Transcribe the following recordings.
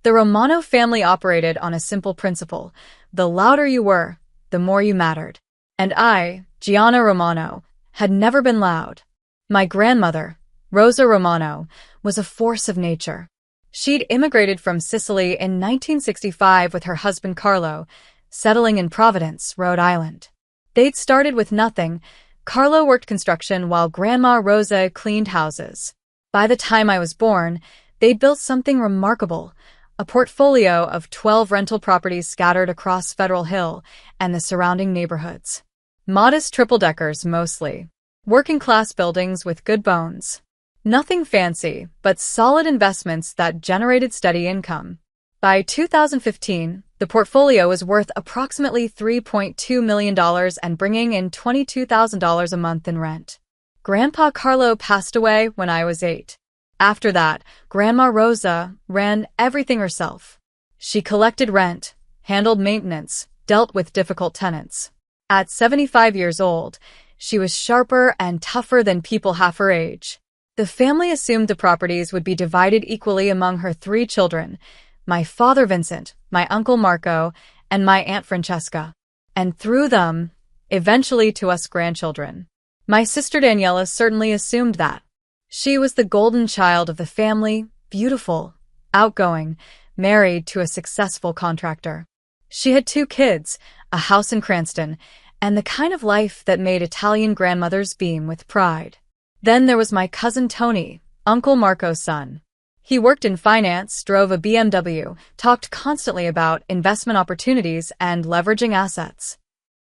The Romano family operated on a simple principle: the louder you were, the more you mattered. And I, Gianna Romano, had never been loud. My grandmother, Rosa Romano, was a force of nature. She'd immigrated from Sicily in 1965 with her husband Carlo, settling in Providence, Rhode Island. They'd started with nothing. Carlo worked construction while Grandma Rosa cleaned houses. By the time I was born, they'd built something remarkable: a portfolio of 12 rental properties scattered across Federal Hill and the surrounding neighborhoods. Modest triple-deckers mostly. Working-class buildings with good bones. Nothing fancy, but solid investments that generated steady income. By 2015, the portfolio was worth approximately $3.2 million and bringing in $22,000 a month in rent. Grandpa Carlo passed away when I was 8. After that, Grandma Rosa ran everything herself. She collected rent, handled maintenance, dealt with difficult tenants. At 75 years old, she was sharper and tougher than people half her age. The family assumed the properties would be divided equally among her 3 children: my father Vincent, my uncle Marco, and my aunt Francesca. And through them, eventually to us grandchildren. My sister Daniela certainly assumed that. She was the golden child of the family, beautiful, outgoing, married to a successful contractor. She had 2 kids, a house in Cranston, and the kind of life that made Italian grandmothers beam with pride. Then there was my cousin Tony, Uncle Marco's son. He worked in finance, drove a BMW, talked constantly about investment opportunities and leveraging assets.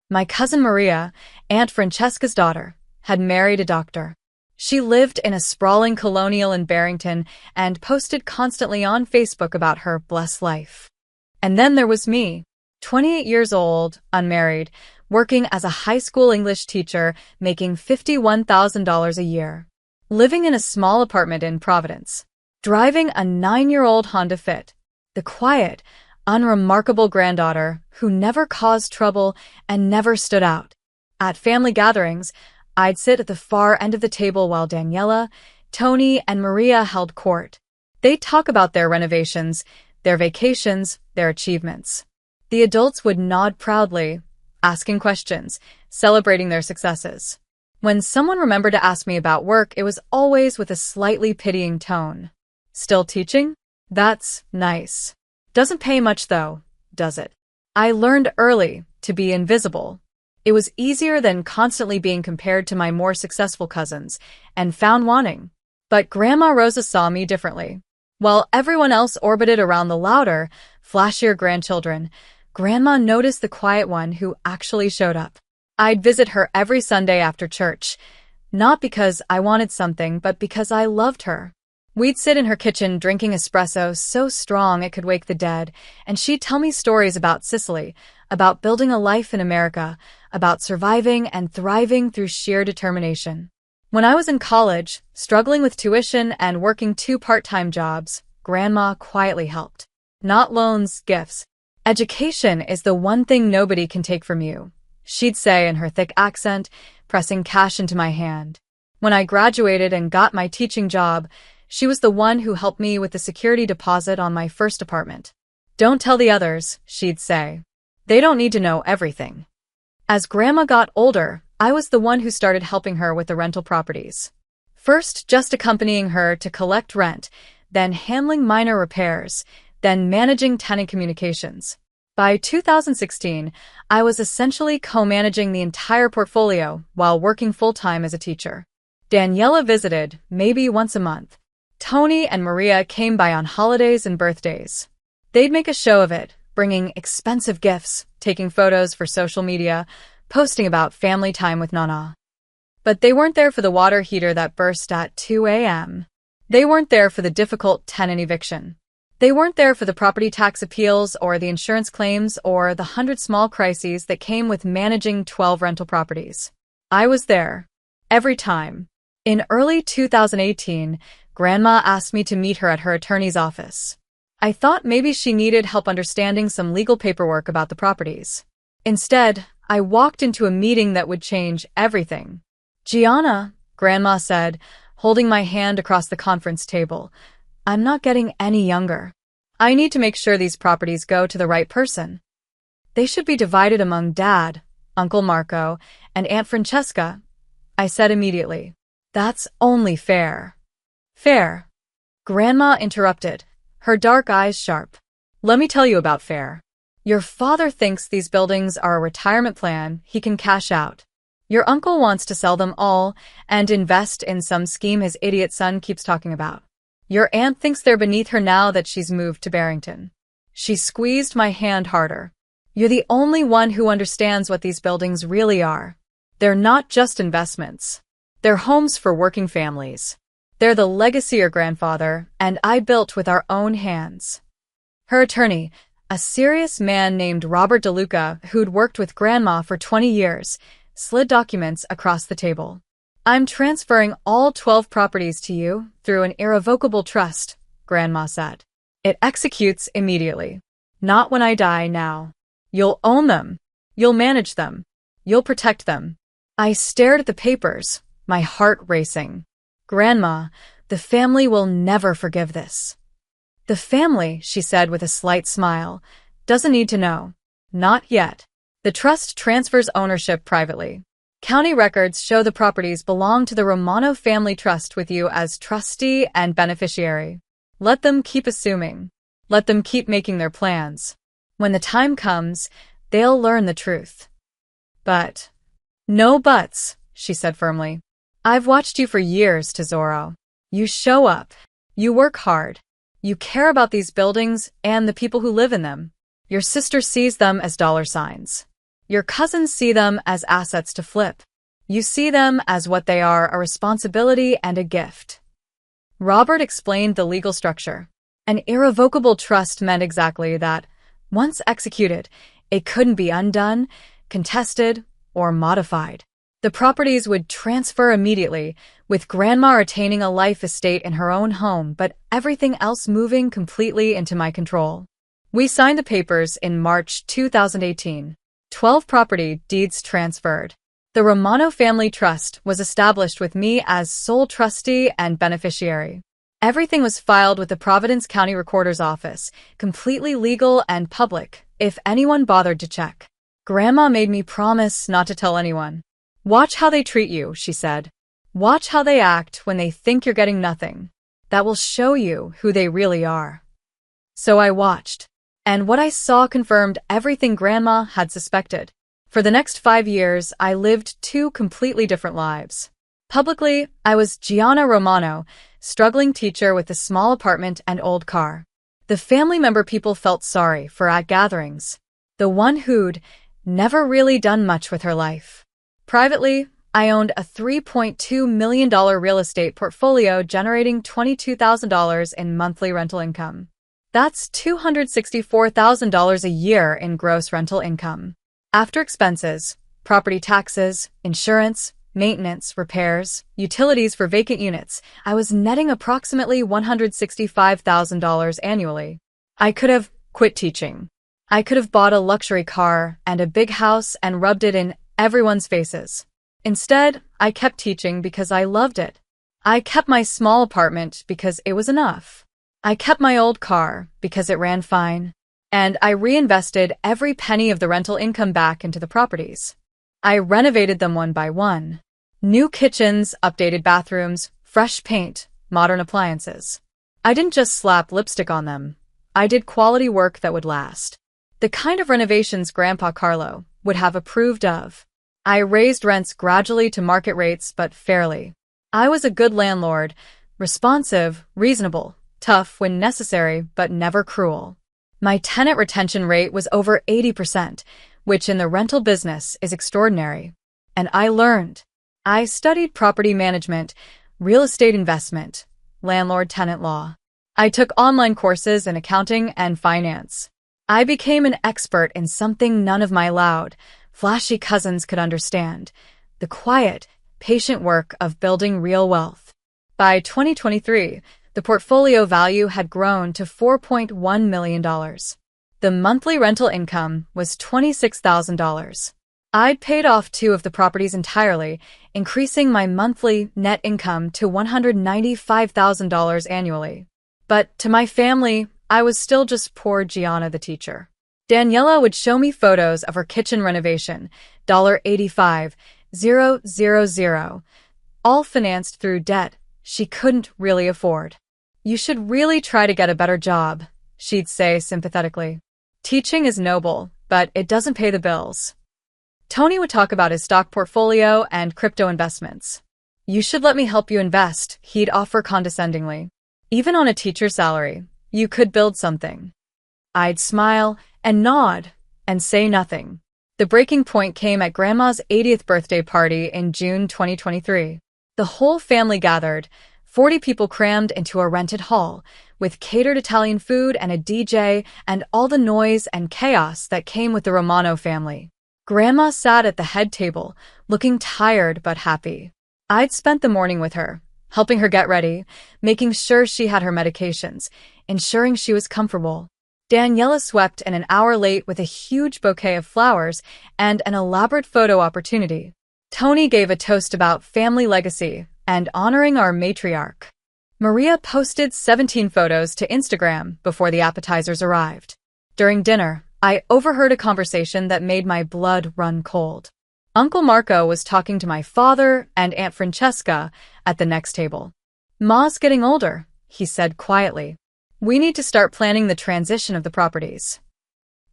My cousin Maria, Aunt Francesca's daughter, had married a doctor. She lived in a sprawling colonial in Barrington and posted constantly on Facebook about her blessed life. And then there was me, 28 years old, unmarried, working as a high school English teacher, making $51,000 a year. Living in a small apartment in Providence. Driving a 9-year-old Honda Fit, the quiet, unremarkable granddaughter who never caused trouble and never stood out. At family gatherings, I'd sit at the far end of the table while Daniela, Tony, and Maria held court. They'd talk about their renovations, their vacations, their achievements. The adults would nod proudly, asking questions, celebrating their successes. When someone remembered to ask me about work, it was always with a slightly pitying tone. Still teaching? That's nice. Doesn't pay much though, does it? I learned early to be invisible. It was easier than constantly being compared to my more successful cousins and found wanting. But Grandma Rosa saw me differently. While everyone else orbited around the louder, flashier grandchildren, Grandma noticed the quiet one who actually showed up. I'd visit her every Sunday after church, not because I wanted something, but because I loved her. We'd sit in her kitchen drinking espresso so strong it could wake the dead, and she'd tell me stories about Sicily, about building a life in America, about surviving and thriving through sheer determination. When I was in college, struggling with tuition and working 2 part-time jobs, Grandma quietly helped. Not loans, gifts. Education is the one thing nobody can take from you, she'd say in her thick accent, pressing cash into my hand. When I graduated and got my teaching job, she was the one who helped me with the security deposit on my first apartment. Don't tell the others, she'd say. They don't need to know everything. As Grandma got older, I was the one who started helping her with the rental properties. First, just accompanying her to collect rent, then handling minor repairs, then managing tenant communications. By 2016, I was essentially co-managing the entire portfolio while working full-time as a teacher. Daniela visited, maybe once a month. Tony and Maria came by on holidays and birthdays. They'd make a show of it, bringing expensive gifts, taking photos for social media, posting about family time with Nana. But they weren't there for the water heater that burst at 2 a.m. They weren't there for the difficult tenant eviction. They weren't there for the property tax appeals or the insurance claims or the 100 small crises that came with managing 12 rental properties. I was there. Every time. In early 2018, Grandma asked me to meet her at her attorney's office. I thought maybe she needed help understanding some legal paperwork about the properties. Instead, I walked into a meeting that would change everything. Gianna, Grandma said, holding my hand across the conference table, I'm not getting any younger. I need to make sure these properties go to the right person. They should be divided among Dad, Uncle Marco, and Aunt Francesca, I said immediately. That's only fair. Fair. Grandma interrupted, her dark eyes sharp. Let me tell you about fair. Your father thinks these buildings are a retirement plan he can cash out. Your uncle wants to sell them all and invest in some scheme his idiot son keeps talking about. Your aunt thinks they're beneath her now that she's moved to Barrington. She squeezed my hand harder. You're the only one who understands what these buildings really are. They're not just investments. They're homes for working families. They're the legacy your grandfather and I built with our own hands. Her attorney, a serious man named Robert DeLuca who'd worked with Grandma for 20 years, slid documents across the table. I'm transferring all 12 properties to you through an irrevocable trust, Grandma said. It executes immediately. Not when I die now. You'll own them. You'll manage them. You'll protect them. I stared at the papers, my heart racing. Grandma, the family will never forgive this. The family, she said with a slight smile, doesn't need to know. Not yet. The trust transfers ownership privately. County records show the properties belong to the Romano family trust with you as trustee and beneficiary. Let them keep assuming. Let them keep making their plans. When the time comes, they'll learn the truth. But, no buts, she said firmly. I've watched you for years, Tesoro. You show up. You work hard. You care about these buildings and the people who live in them. Your sister sees them as dollar signs. Your cousins see them as assets to flip. You see them as what they are, a responsibility and a gift. Robert explained the legal structure. An irrevocable trust meant exactly that. Once executed, it couldn't be undone, contested, or modified. The properties would transfer immediately, with Grandma retaining a life estate in her own home but everything else moving completely into my control. We signed the papers in March 2018. 12 property deeds transferred. The Romano Family Trust was established with me as sole trustee and beneficiary. Everything was filed with the Providence County Recorder's Office, completely legal and public, if anyone bothered to check. Grandma made me promise not to tell anyone. Watch how they treat you, she said. Watch how they act when they think you're getting nothing. That will show you who they really are. So I watched. And what I saw confirmed everything Grandma had suspected. For the next 5 years, I lived 2 completely different lives. Publicly, I was Gianna Romano, struggling teacher with a small apartment and old car. The family member people felt sorry for at gatherings. The one who'd never really done much with her life. Privately, I owned a $3.2 million real estate portfolio generating $22,000 in monthly rental income. That's $264,000 a year in gross rental income. After expenses, property taxes, insurance, maintenance, repairs, utilities for vacant units, I was netting approximately $165,000 annually. I could have quit teaching. I could have bought a luxury car and a big house and rubbed it in everyone's faces. Instead, I kept teaching because I loved it. I kept my small apartment because it was enough. I kept my old car because it ran fine. And I reinvested every penny of the rental income back into the properties. I renovated them one by one. New kitchens, updated bathrooms, fresh paint, modern appliances. I didn't just slap lipstick on them. I did quality work that would last. The kind of renovations Grandpa Carlo would have approved of. I raised rents gradually to market rates but fairly. I was a good landlord, responsive, reasonable, tough when necessary but never cruel. My tenant retention rate was over 80%, which in the rental business is extraordinary. And I learned. I studied property management, real estate investment, landlord-tenant law. I took online courses in accounting and finance. I became an expert in something none of my loud, flashy cousins could understand, the quiet, patient work of building real wealth. By 2023, the portfolio value had grown to $4.1 million. The monthly rental income was $26,000. I'd paid off 2 of the properties entirely, increasing my monthly net income to $195,000 annually. But to my family, I was still just poor Gianna the teacher. Daniela would show me photos of her kitchen renovation, $85,000, all financed through debt she couldn't really afford. You should really try to get a better job, she'd say sympathetically. Teaching is noble, but it doesn't pay the bills. Tony would talk about his stock portfolio and crypto investments. You should let me help you invest, he'd offer condescendingly. Even on a teacher's salary, you could build something. I'd smile and nod and say nothing. The breaking point came at Grandma's 80th birthday party in June 2023. The whole family gathered, 40 people crammed into a rented hall, with catered Italian food and a DJ and all the noise and chaos that came with the Romano family. Grandma sat at the head table, looking tired but happy. I'd spent the morning with her, helping her get ready, making sure she had her medications, ensuring she was comfortable. Daniela swept in an hour late with a huge bouquet of flowers and an elaborate photo opportunity. Tony gave a toast about family legacy and honoring our matriarch. Maria posted 17 photos to Instagram before the appetizers arrived. During dinner, I overheard a conversation that made my blood run cold. Uncle Marco was talking to my father and Aunt Francesca at the next table. "Ma's getting older," he said quietly. "We need to start planning the transition of the properties."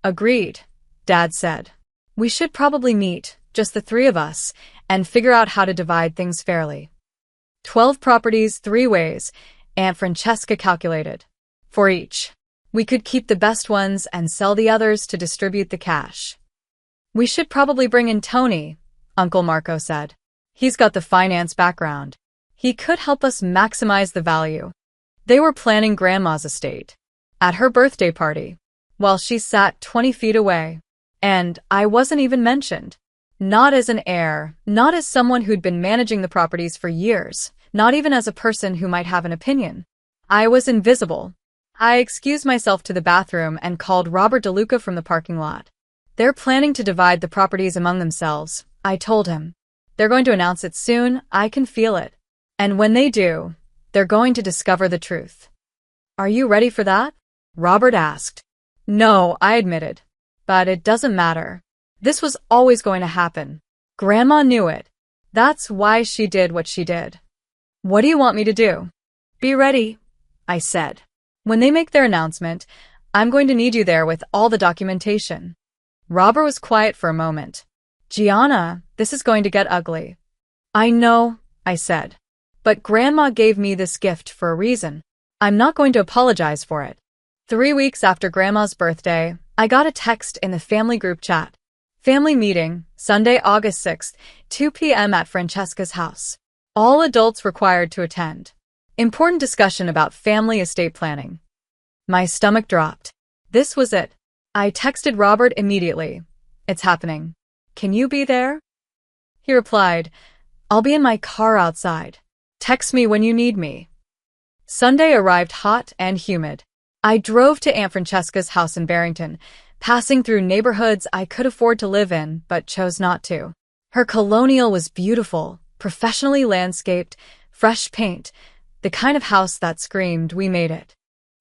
"Agreed," Dad said. "We should probably meet, just the three of us, and figure out how to divide things fairly." 12 properties, 3 ways, Aunt Francesca calculated. For each. We could keep the best ones and sell the others to distribute the cash. "We should probably bring in Tony," Uncle Marco said. "He's got the finance background. He could help us maximize the value." They were planning Grandma's estate. At her birthday party, while she sat 20 feet away. And I wasn't even mentioned. Not as an heir, not as someone who'd been managing the properties for years, not even as a person who might have an opinion. I was invisible. I excused myself to the bathroom and called Robert DeLuca from the parking lot. "They're planning to divide the properties among themselves," I told him. "They're going to announce it soon, I can feel it. And when they do, they're going to discover the truth." "Are you ready for that?" Robert asked. "No," I admitted. "But it doesn't matter. This was always going to happen. Grandma knew it. That's why she did what she did." "What do you want me to do?" "Be ready," I said. "When they make their announcement, I'm going to need you there with all the documentation." Robert was quiet for a moment. "Gianna, this is going to get ugly." "I know," I said. "But Grandma gave me this gift for a reason. I'm not going to apologize for it." 3 weeks after Grandma's birthday, I got a text in the family group chat. "Family meeting, Sunday, August 6th, 2 p.m. at Francesca's house. All adults required to attend. Important discussion about family estate planning." My stomach dropped. This was it. I texted Robert immediately. "It's happening. Can you be there?" He replied, "I'll be in my car outside. Text me when you need me." Sunday arrived hot and humid. I drove to Aunt Francesca's house in Barrington, passing through neighborhoods I could afford to live in but chose not to. Her colonial was beautiful, professionally landscaped, fresh paint, the kind of house that screamed, "We made it."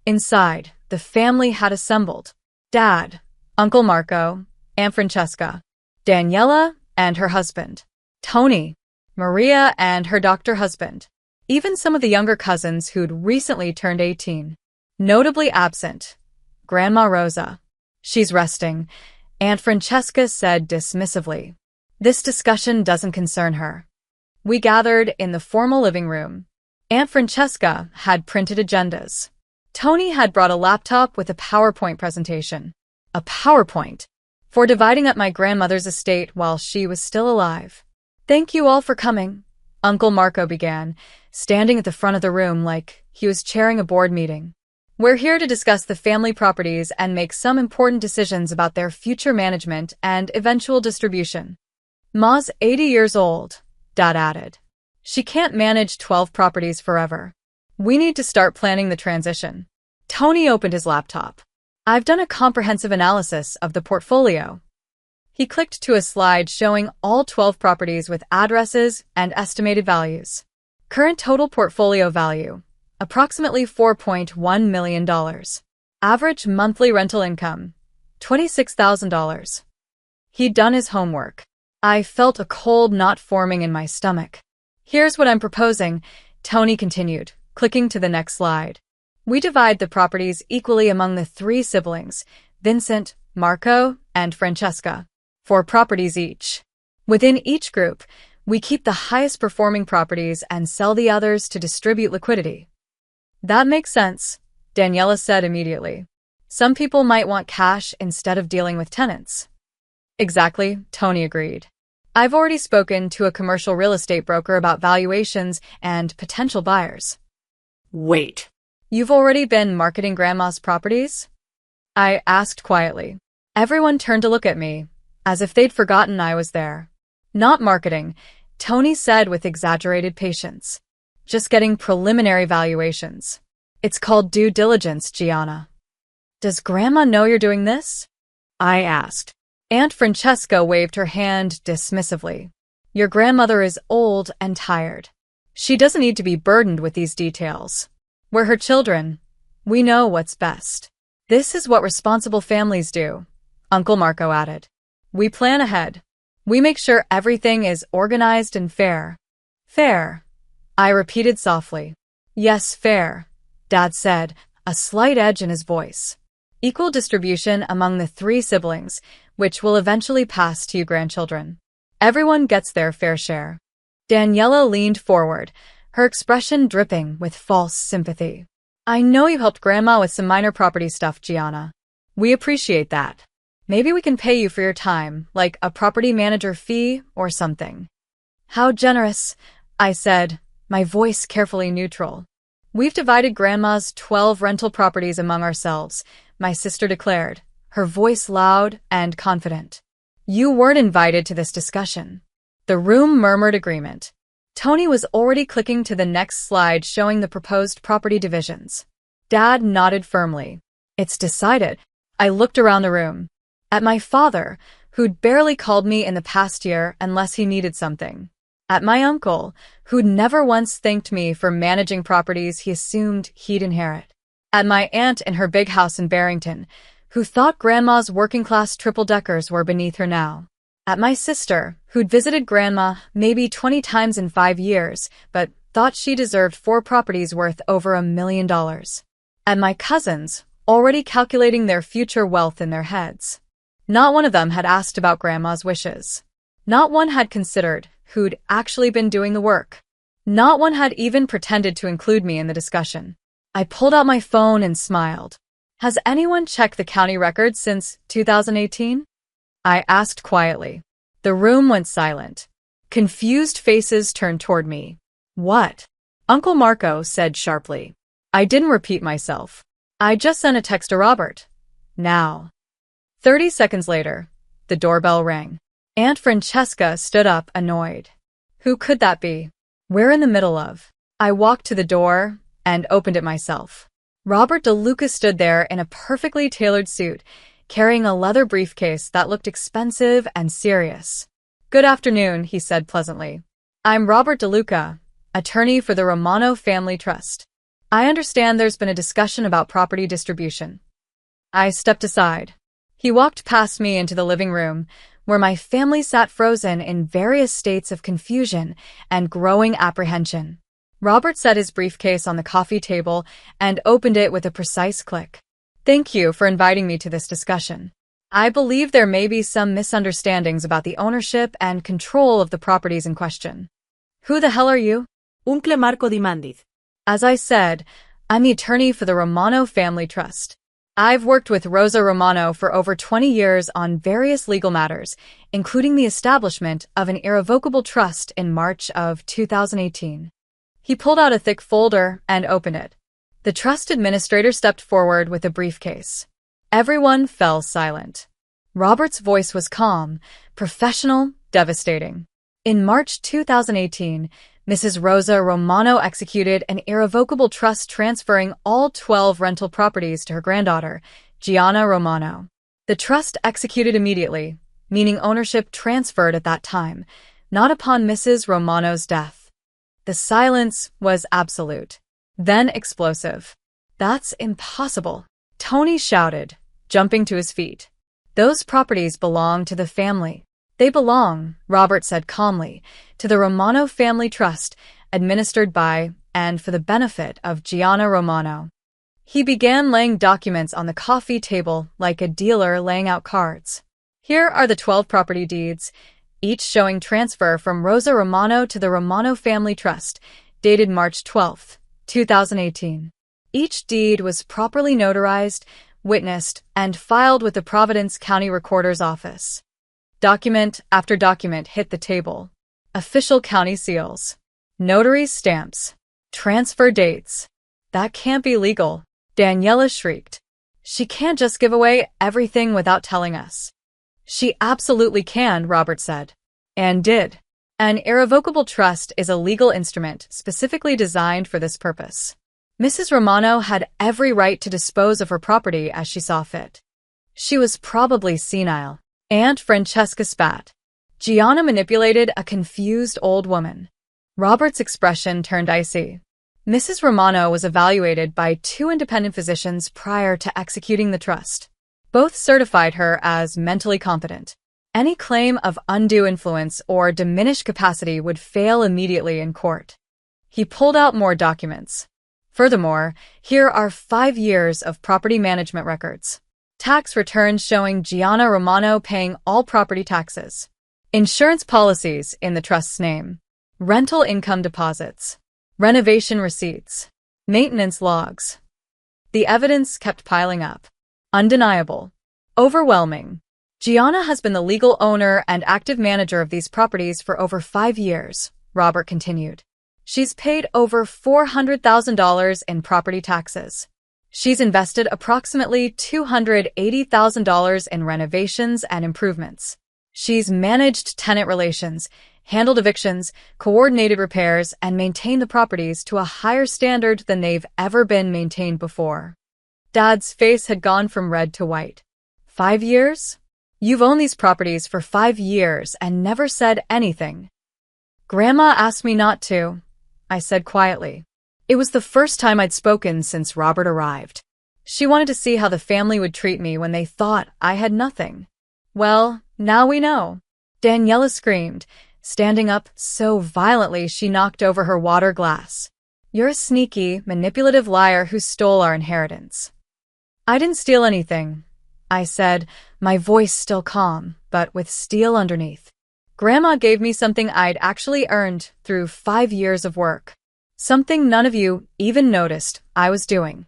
Inside, the family had assembled. Dad, Uncle Marco, Aunt Francesca, Daniela and her husband, Tony, Maria and her doctor husband, even some of the younger cousins who'd recently turned 18. Notably absent, Grandma Rosa. "She's resting," Aunt Francesca said dismissively. "This discussion doesn't concern her." We gathered in the formal living room. Aunt Francesca had printed agendas. Tony had brought a laptop with a PowerPoint presentation. A PowerPoint for dividing up my grandmother's estate while she was still alive. "Thank you all for coming," Uncle Marco began, standing at the front of the room like he was chairing a board meeting. "We're here to discuss the family properties and make some important decisions about their future management and eventual distribution." "Ma's 80 years old," Dad added. "She can't manage 12 properties forever. We need to start planning the transition." Tony opened his laptop. "I've done a comprehensive analysis of the portfolio." He clicked to a slide showing all 12 properties with addresses and estimated values. Current total portfolio value, approximately $4.1 million. Average monthly rental income, $26,000. He'd done his homework. I felt a cold knot forming in my stomach. Here's what I'm proposing, Tony continued, clicking to the next slide. We divide the properties equally among the three siblings, Vincent, Marco, and Francesca, 4 properties each. Within each group, we keep the highest performing properties and sell the others to distribute liquidity. That makes sense, Daniela said immediately. Some people might want cash instead of dealing with tenants. Exactly, Tony agreed. I've already spoken to a commercial real estate broker about valuations and potential buyers. Wait. You've already been marketing Grandma's properties? I asked quietly. Everyone turned to look at me, as if they'd forgotten I was there. Not marketing, Tony said with exaggerated patience. Just getting preliminary valuations. It's called due diligence, Gianna. Does Grandma know you're doing this? I asked. Aunt Francesca waved her hand dismissively. Your grandmother is old and tired. She doesn't need to be burdened with these details. We're her children. We know what's best. This is what responsible families do, Uncle Marco added. We plan ahead. We make sure everything is organized and fair. Fair, I repeated softly. Yes, fair, Dad said, a slight edge in his voice. Equal distribution among the 3 siblings, which will eventually pass to you grandchildren. Everyone gets their fair share. Daniela leaned forward, her expression dripping with false sympathy. I know you helped Grandma with some minor property stuff, Gianna. We appreciate that. Maybe we can pay you for your time, like a property manager fee or something. How generous, I said, my voice carefully neutral. We've divided Grandma's 12 rental properties among ourselves, my sister declared, her voice loud and confident. You weren't invited to this discussion. The room murmured agreement. Tony was already clicking to the next slide showing the proposed property divisions. Dad nodded firmly. It's decided. I looked around the room. At my father, who'd barely called me in the past year unless he needed something. At my uncle, who'd never once thanked me for managing properties he assumed he'd inherit. At my aunt in her big house in Barrington, who thought Grandma's working-class triple-deckers were beneath her now. At my sister, who'd visited Grandma maybe 20 times in 5 years, but thought she deserved 4 properties worth over $1 million. At my cousins, already calculating their future wealth in their heads. Not one of them had asked about Grandma's wishes. Not one had considered who'd actually been doing the work. Not one had even pretended to include me in the discussion. I pulled out my phone and smiled. Has anyone checked the county records since 2018? I asked quietly. The room went silent. Confused faces turned toward me. What? Uncle Marco said sharply. I didn't repeat myself. I just sent a text to Robert. Now. 30 seconds later, the doorbell rang. Aunt Francesca stood up, annoyed. Who could that be? We're in the middle of. I walked to the door and opened it myself. Robert DeLuca stood there in a perfectly tailored suit, carrying a leather briefcase that looked expensive and serious. Good afternoon, he said pleasantly. I'm Robert DeLuca, attorney for the Romano Family Trust. I understand there's been a discussion about property distribution. I stepped aside. He walked past me into the living room, where my family sat frozen in various states of confusion and growing apprehension. Robert set his briefcase on the coffee table and opened it with a precise click. Thank you for inviting me to this discussion. I believe there may be some misunderstandings about the ownership and control of the properties in question. Who the hell are you? Uncle Marco di Mandit. As I said, I'm the attorney for the Romano Family Trust. I've worked with Rosa Romano for over 20 years on various legal matters, including the establishment of an irrevocable trust in March of 2018. He pulled out a thick folder and opened it. The trust administrator stepped forward with a briefcase. Everyone fell silent. Robert's voice was calm, professional, devastating. In March 2018, Mrs. Rosa Romano executed an irrevocable trust transferring all 12 rental properties to her granddaughter, Gianna Romano. The trust executed immediately, meaning ownership transferred at that time, not upon Mrs. Romano's death. The silence was absolute, then explosive. That's impossible. Tony shouted, jumping to his feet. Those properties belong to the family. They belong, Robert said calmly, to the Romano Family Trust, administered by and for the benefit of Gianna Romano. He began laying documents on the coffee table like a dealer laying out cards. Here are the 12 property deeds, each showing transfer from Rosa Romano to the Romano Family Trust, dated March 12, 2018. Each deed was properly notarized, witnessed, and filed with the Providence County Recorder's Office. Document after document hit the table. Official county seals. Notary stamps. Transfer dates. That can't be legal, Daniela shrieked. She can't just give away everything without telling us. She absolutely can, Robert said. And did. An irrevocable trust is a legal instrument specifically designed for this purpose. Mrs. Romano had every right to dispose of her property as she saw fit. She was probably senile. Aunt Francesca spat. Gianna manipulated a confused old woman. Robert's expression turned icy. Mrs. Romano was evaluated by 2 independent physicians prior to executing the trust. Both certified her as mentally competent. Any claim of undue influence or diminished capacity would fail immediately in court. He pulled out more documents. Furthermore, here are 5 years of property management records. Tax returns showing Gianna Romano paying all property taxes. Insurance policies in the trust's name. Rental income deposits. Renovation receipts. Maintenance logs. The evidence kept piling up. Undeniable. Overwhelming. Gianna has been the legal owner and active manager of these properties for over 5 years, Robert continued. She's paid over $400,000 in property taxes. She's invested approximately $280,000 in renovations and improvements. She's managed tenant relations, handled evictions, coordinated repairs, and maintained the properties to a higher standard than they've ever been maintained before. Dad's face had gone from red to white. 5 years? You've owned these properties for 5 years and never said anything. Grandma asked me not to, I said quietly. It was the first time I'd spoken since Robert arrived. She wanted to see how the family would treat me when they thought I had nothing. Well, now we know. Daniela screamed, standing up so violently she knocked over her water glass. You're a sneaky, manipulative liar who stole our inheritance. I didn't steal anything, I said, my voice still calm, but with steel underneath. Grandma gave me something I'd actually earned through 5 years of work. Something none of you even noticed I was doing.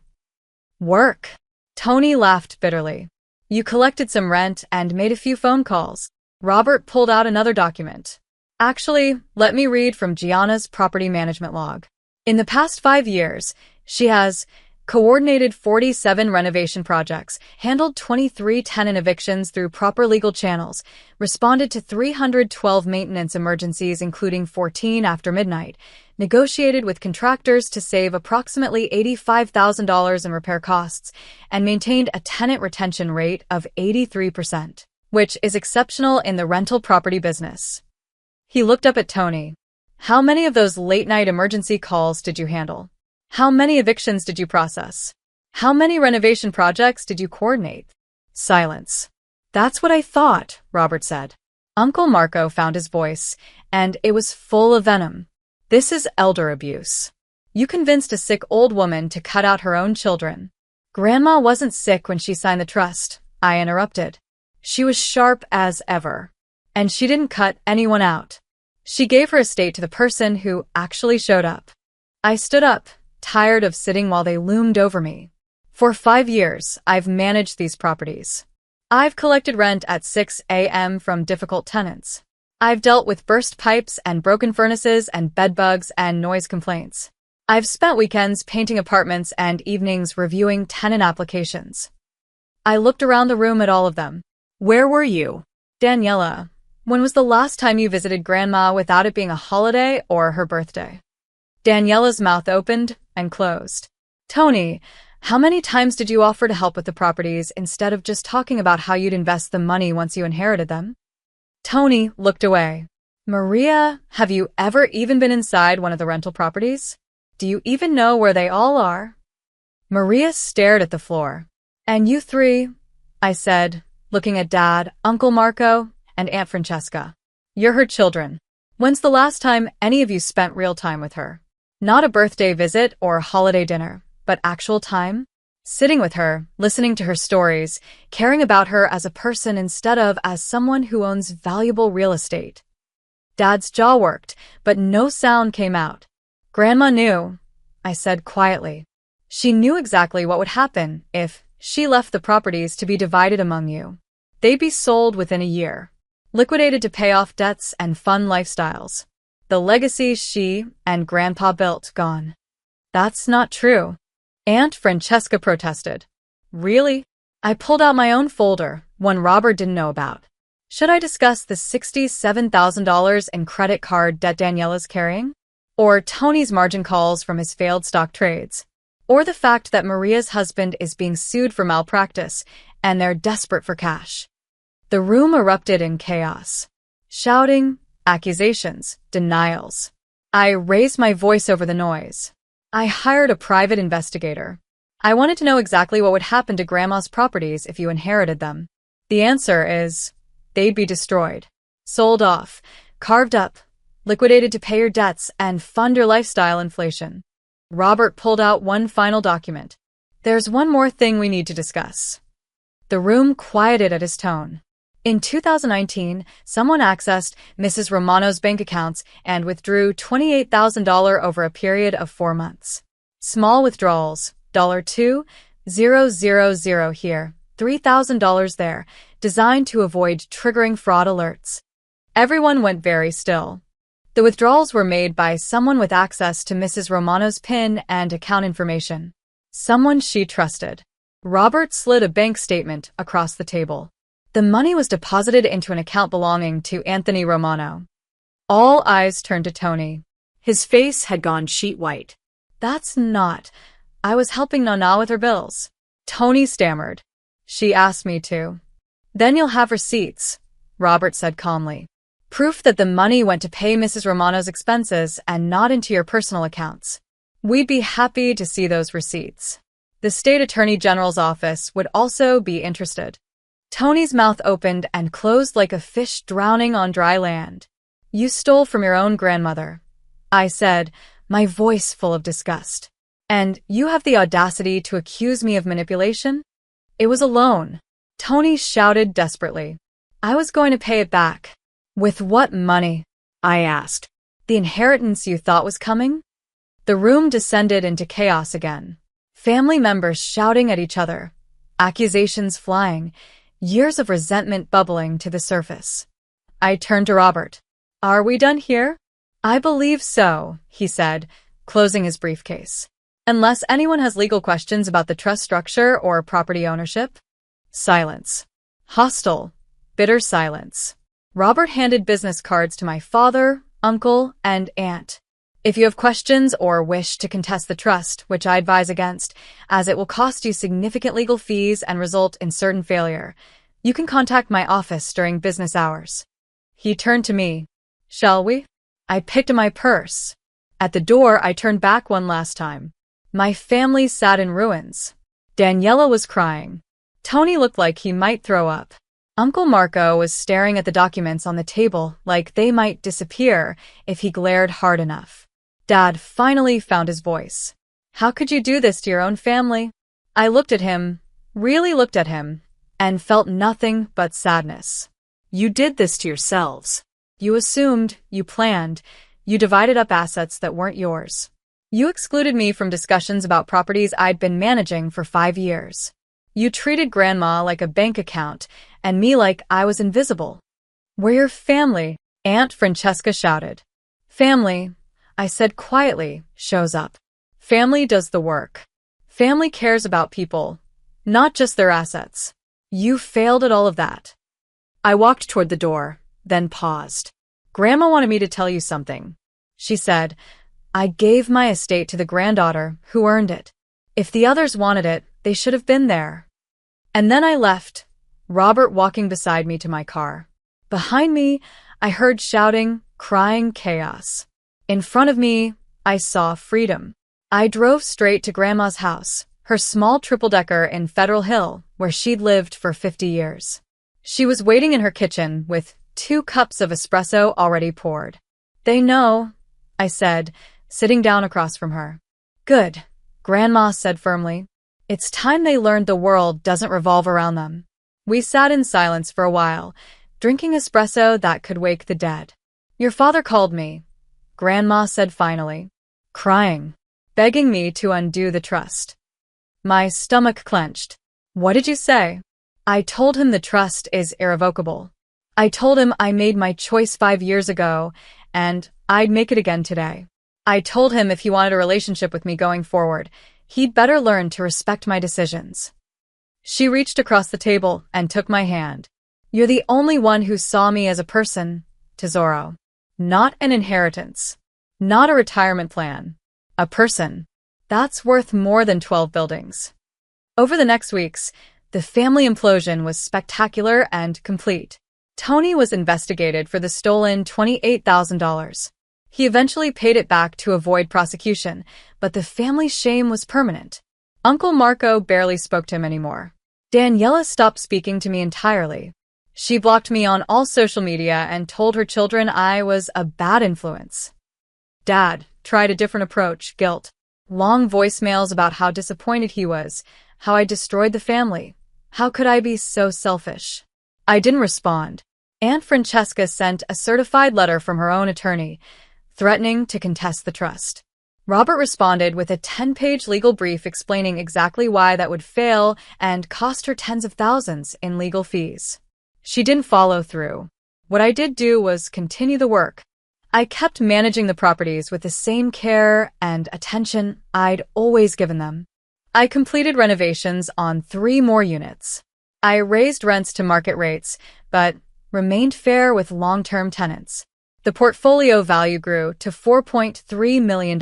Work. Tony laughed bitterly. You collected some rent and made a few phone calls. Robert pulled out another document. Actually, let me read from Gianna's property management log. In the past 5 years, she has coordinated 47 renovation projects, handled 23 tenant evictions through proper legal channels, responded to 312 maintenance emergencies including 14 after midnight, negotiated with contractors to save approximately $85,000 in repair costs, and maintained a tenant retention rate of 83%, which is exceptional in the rental property business. He looked up at Tony. How many of those late-night emergency calls did you handle? How many evictions did you process? How many renovation projects did you coordinate? Silence. That's what I thought, Robert said. Uncle Marco found his voice, and it was full of venom. This is elder abuse. You convinced a sick old woman to cut out her own children. Grandma wasn't sick when she signed the trust, I interrupted. She was sharp as ever. And she didn't cut anyone out. She gave her estate to the person who actually showed up. I stood up, tired of sitting while they loomed over me. For 5 years, I've managed these properties. I've collected rent at 6 a.m. from difficult tenants. I've dealt with burst pipes and broken furnaces and bedbugs and noise complaints. I've spent weekends painting apartments and evenings reviewing tenant applications. I looked around the room at all of them. Where were you? Daniela, when was the last time you visited Grandma without it being a holiday or her birthday? Daniela's mouth opened and closed. Tony, how many times did you offer to help with the properties instead of just talking about how you'd invest the money once you inherited them? Tony looked away. Maria, have you ever even been inside one of the rental properties? Do you even know where they all are? Maria stared at the floor. And you three, I said, looking at Dad, Uncle Marco, and Aunt Francesca. You're her children. When's the last time any of you spent real time with her? Not a birthday visit or a holiday dinner, but actual time? Sitting with her, listening to her stories, caring about her as a person instead of as someone who owns valuable real estate. Dad's jaw worked, but no sound came out. Grandma knew, I said quietly. She knew exactly what would happen if she left the properties to be divided among you. They'd be sold within a year, liquidated to pay off debts and fund lifestyles. The legacy she and Grandpa built gone. That's not true. Aunt Francesca protested. Really? I pulled out my own folder, one Robert didn't know about. Should I discuss the $67,000 in credit card debt Daniela's carrying? Or Tony's margin calls from his failed stock trades? Or the fact that Maria's husband is being sued for malpractice and they're desperate for cash? The room erupted in chaos. Shouting, accusations, denials. I raised my voice over the noise. I hired a private investigator. I wanted to know exactly what would happen to Grandma's properties if you inherited them. The answer is, they'd be destroyed, sold off, carved up, liquidated to pay your debts and fund your lifestyle inflation. Robert pulled out one final document. There's one more thing we need to discuss. The room quieted at his tone. In 2019, someone accessed Mrs. Romano's bank accounts and withdrew $28,000 over a period of 4 months. Small withdrawals, $2,000 here, $3,000 there, designed to avoid triggering fraud alerts. Everyone went very still. The withdrawals were made by someone with access to Mrs. Romano's PIN and account information. Someone she trusted. Robert slid a bank statement across the table. The money was deposited into an account belonging to Anthony Romano. All eyes turned to Tony. His face had gone sheet white. That's not. I was helping Nana with her bills. Tony stammered. She asked me to. Then you'll have receipts, Robert said calmly. Proof that the money went to pay Mrs. Romano's expenses and not into your personal accounts. We'd be happy to see those receipts. The State Attorney General's office would also be interested. Tony's mouth opened and closed like a fish drowning on dry land. You stole from your own grandmother, I said, my voice full of disgust. And you have the audacity to accuse me of manipulation? It was a loan. Tony shouted desperately. I was going to pay it back. With what money? I asked. The inheritance you thought was coming? The room descended into chaos again. Family members shouting at each other. Accusations flying. Years of resentment bubbling to the surface. I turned to Robert. Are we done here? I believe so, he said, closing his briefcase. Unless anyone has legal questions about the trust structure or property ownership? Silence. Hostile, bitter silence. Robert handed business cards to my father, uncle, and aunt. If you have questions or wish to contest the trust, which I advise against, as it will cost you significant legal fees and result in certain failure, you can contact my office during business hours. He turned to me. Shall we? I picked up my purse. At the door, I turned back one last time. My family sat in ruins. Daniela was crying. Tony looked like he might throw up. Uncle Marco was staring at the documents on the table like they might disappear if he glared hard enough. Dad finally found his voice. How could you do this to your own family? I looked at him, really looked at him, and felt nothing but sadness. You did this to yourselves. You assumed, you planned, you divided up assets that weren't yours. You excluded me from discussions about properties I'd been managing for 5 years. You treated Grandma like a bank account and me like I was invisible. We're your family, Aunt Francesca shouted. Family, I said quietly, shows up. Family does the work. Family cares about people, not just their assets. You failed at all of that. I walked toward the door, then paused. Grandma wanted me to tell you something. She said, I gave my estate to the granddaughter who earned it. If the others wanted it, they should have been there. And then I left, Robert walking beside me to my car. Behind me, I heard shouting, crying chaos. In front of me, I saw freedom. I drove straight to Grandma's house, her small triple-decker in Federal Hill, where she'd lived for 50 years. She was waiting in her kitchen with 2 cups of espresso already poured. "They know," I said, sitting down across from her. "Good," Grandma said firmly. "It's time they learned the world doesn't revolve around them." We sat in silence for a while, drinking espresso that could wake the dead. "Your father called me," Grandma said finally, crying, begging me to undo the trust. My stomach clenched. "What did you say?" "I told him the trust is irrevocable. I told him I made my choice 5 years ago, and I'd make it again today. I told him if he wanted a relationship with me going forward, he'd better learn to respect my decisions." She reached across the table and took my hand. "You're the only one who saw me as a person, Tesoro. Not an inheritance. Not a retirement plan. A person. That's worth more than 12 buildings." Over the next weeks, the family implosion was spectacular and complete. Tony was investigated for the stolen $28,000. He eventually paid it back to avoid prosecution, but the family's shame was permanent. Uncle Marco barely spoke to him anymore. Daniela stopped speaking to me entirely. She blocked me on all social media and told her children I was a bad influence. Dad tried a different approach, guilt. Long voicemails about how disappointed he was, how I destroyed the family. How could I be so selfish? I didn't respond. Aunt Francesca sent a certified letter from her own attorney, threatening to contest the trust. Robert responded with a 10-page legal brief explaining exactly why that would fail and cost her tens of thousands in legal fees. She didn't follow through. What I did do was continue the work. I kept managing the properties with the same care and attention I'd always given them. I completed renovations on 3 more units. I raised rents to market rates, but remained fair with long-term tenants. The portfolio value grew to $4.3 million.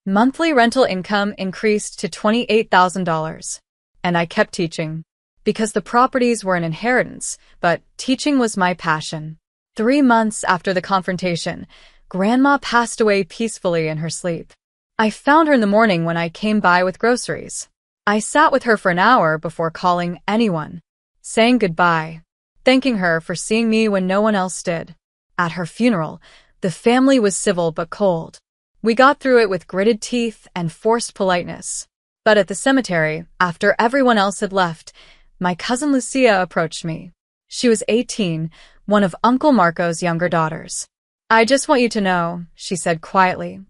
Monthly rental income increased to $28,000. And I kept teaching. Because the properties were an inheritance, but teaching was my passion. 3 months after the confrontation, Grandma passed away peacefully in her sleep. I found her in the morning when I came by with groceries. I sat with her for an hour before calling anyone, saying goodbye, thanking her for seeing me when no one else did. At her funeral, the family was civil but cold. We got through it with gritted teeth and forced politeness. But at the cemetery, after everyone else had left, my cousin Lucia approached me. She was 18, one of Uncle Marco's younger daughters. "I just want you to know," she said quietly,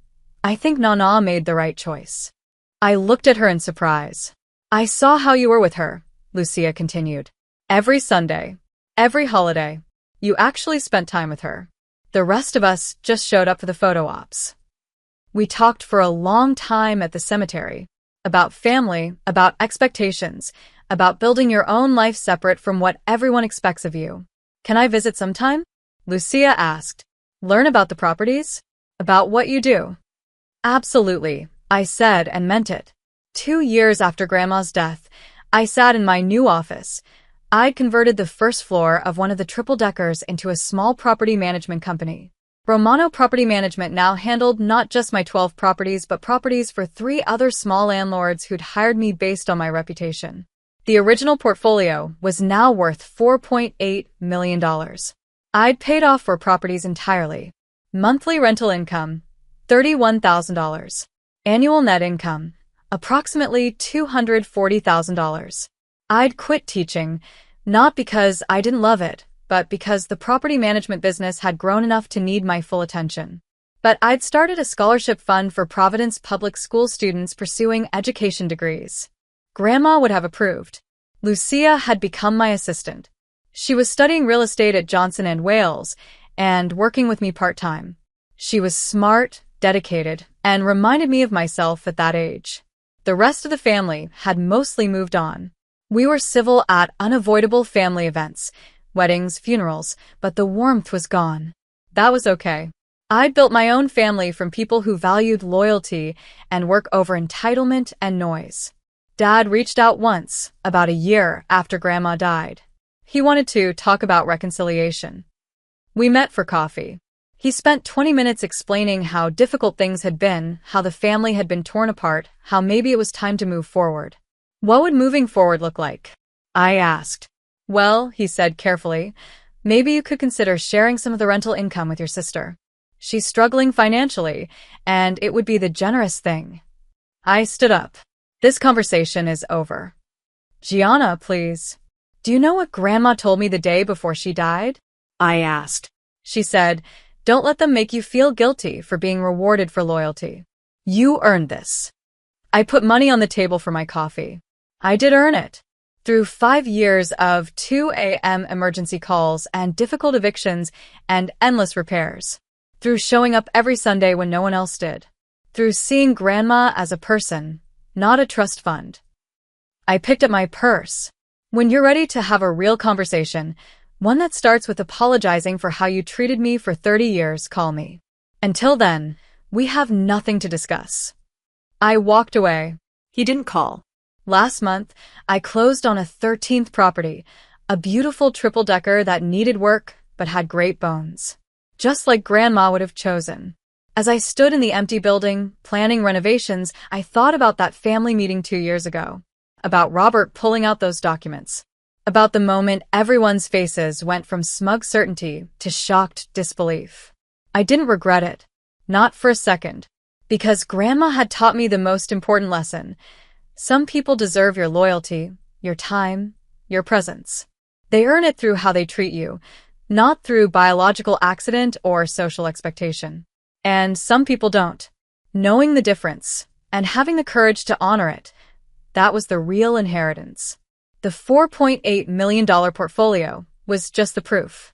"I think Nana made the right choice." I looked at her in surprise. "I saw how you were with her," Lucia continued. "Every Sunday, every holiday, you actually spent time with her. The rest of us just showed up for the photo ops." We talked for a long time at the cemetery. About family, about expectations, about building your own life separate from what everyone expects of you. "Can I visit sometime?" Lucia asked. "Learn about the properties? About what you do?" "Absolutely," I said and meant it. 2 years after Grandma's death, I sat in my new office. I'd converted the first floor of one of the triple-deckers into a small property management company. Romano Property Management now handled not just my 12 properties but properties for 3 other small landlords who'd hired me based on my reputation. The original portfolio was now worth $4.8 million. I'd paid off 4 properties entirely. Monthly rental income, $31,000. Annual net income, approximately $240,000. I'd quit teaching, not because I didn't love it, but because the property management business had grown enough to need my full attention. But I'd started a scholarship fund for Providence public school students pursuing education degrees. Grandma would have approved. Lucia had become my assistant. She was studying real estate at Johnson & Wales and working with me part-time. She was smart, dedicated, and reminded me of myself at that age. The rest of the family had mostly moved on. We were civil at unavoidable family events, weddings, funerals, but the warmth was gone. That was okay. I'd built my own family from people who valued loyalty and work over entitlement and noise. Dad reached out once, about a year after Grandma died. He wanted to talk about reconciliation. We met for coffee. He spent 20 minutes explaining how difficult things had been, how the family had been torn apart, how maybe it was time to move forward. What would moving forward look like? I asked. Well, he said carefully, maybe you could consider sharing some of the rental income with your sister. She's struggling financially, and it would be the generous thing. I stood up. This conversation is over. Gianna, please. Do you know what Grandma told me the day before she died? I asked. She said, don't let them make you feel guilty for being rewarded for loyalty. You earned this. I put money on the table for my coffee. I did earn it. Through 5 years of 2 a.m. emergency calls and difficult evictions and endless repairs. Through showing up every Sunday when no one else did. Through seeing Grandma as a person, not a trust fund. I picked up my purse. When you're ready to have a real conversation, one that starts with apologizing for how you treated me for 30 years, call me. Until then, we have nothing to discuss. I walked away. He didn't call. Last month, I closed on a 13th property, a beautiful triple-decker that needed work but had great bones. Just like Grandma would have chosen. As I stood in the empty building, planning renovations, I thought about that family meeting 2 years ago. About Robert pulling out those documents. About the moment everyone's faces went from smug certainty to shocked disbelief. I didn't regret it. Not for a second. Because Grandma had taught me the most important lesson. Some people deserve your loyalty, your time, your presence. They earn it through how they treat you, not through biological accident or social expectation. And some people don't. Knowing the difference, and having the courage to honor it, that was the real inheritance. The $4.8 million portfolio was just the proof.